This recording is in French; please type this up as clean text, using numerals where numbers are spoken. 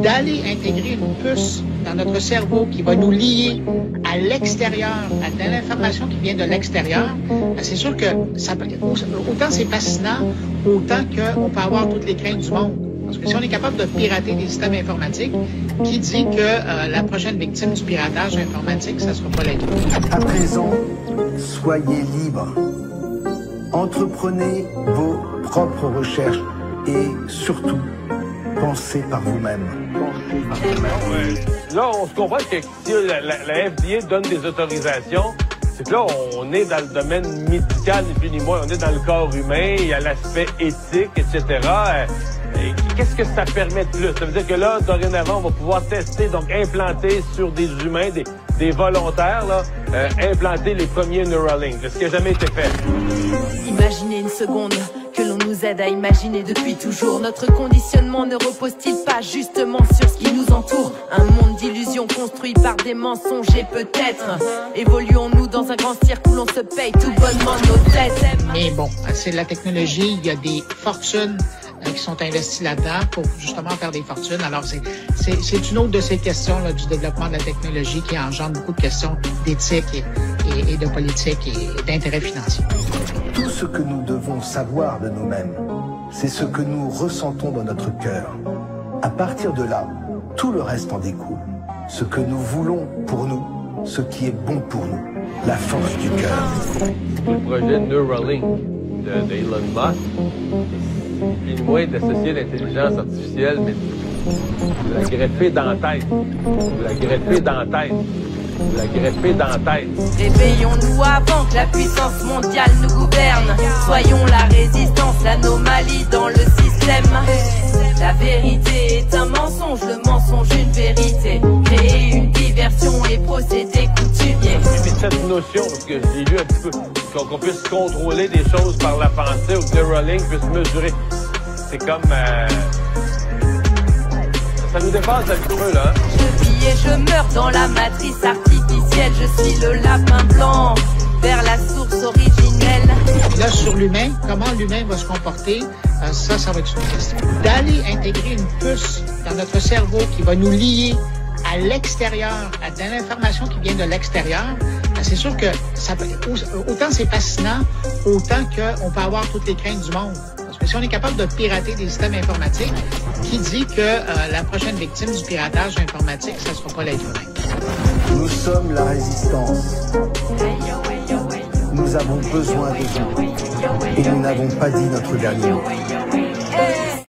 d'aller intégrer une puce dans notre cerveau qui va nous lier à l'extérieur, à de l'information qui vient de l'extérieur, c'est sûr que ça, autant c'est fascinant, autant qu'on peut avoir toutes les craintes du monde. Parce que si on est capable de pirater des systèmes informatiques, qui dit que la prochaine victime du piratage informatique, ça ne sera pas l'être humain? À présent, soyez libres. Entreprenez vos propres recherches et surtout, pensez par vous-même. Là, on se comprend que si la FDA donne des autorisations, c'est que là, on est dans le domaine médical, ni plus ni moins. On est dans le corps humain, il y a l'aspect éthique, etc. Qu'est-ce que ça permet de plus? Ça veut dire que là, dorénavant, on va pouvoir tester, donc implanter sur des humains, des volontaires, là, implanter les premiers Neuralink, ce qui n'a jamais été fait. Imaginez une seconde que l'on nous aide à imaginer depuis toujours. Notre conditionnement ne repose-t-il pas justement sur ce qui nous entoure? Un monde d'illusions construit par des mensonges et peut-être évoluons-nous dans un grand cirque où l'on se paye tout bonnement nos dettes. Mais bon, c'est la technologie, il y a des fortunes qui sont investis là-dedans pour justement faire des fortunes. Alors, c'est une autre de ces questions là, du développement de la technologie qui engendre beaucoup de questions d'éthique et de politique et d'intérêt financier. Tout ce que nous devons savoir de nous-mêmes, c'est ce que nous ressentons dans notre cœur. À partir de là, tout le reste en découle. Ce que nous voulons pour nous, ce qui est bon pour nous, la force du cœur. Le projet Neuralink d'Elon Musk, il moins d'associer l'intelligence artificielle, mais de la greffer dans la tête. De la greffer dans la tête. De la greffer dans la tête. Réveillons-nous avant que la puissance mondiale nous gouverne. Soyons la résistance, l'anomalie dans le système. La vérité est un mensonge, le mensonge une vérité. Créer une diversion et procéder coutumier. Mais cette notion, parce que j'ai lu un petit peu, qu'on puisse contrôler des choses par la pensée ou que Neuralink puisse mesurer, c'est comme... ça nous dépasse un petit peu, là. Je vis et je meurs dans la matrice artificielle. Je suis le lapin blanc vers la source originelle. Là, sur l'humain, comment l'humain va se comporter, ça va être une question. D'aller intégrer une puce dans notre cerveau qui va nous lier à l'extérieur, à de l'information qui vient de l'extérieur, c'est sûr que ça peut, autant c'est fascinant, autant qu'on peut avoir toutes les craintes du monde. Parce que si on est capable de pirater des systèmes informatiques, qui dit que la prochaine victime du piratage informatique, ça ne sera pas l'être humain? Nous sommes la résistance. Nous avons besoin de vous. Et nous n'avons pas dit notre dernier mot.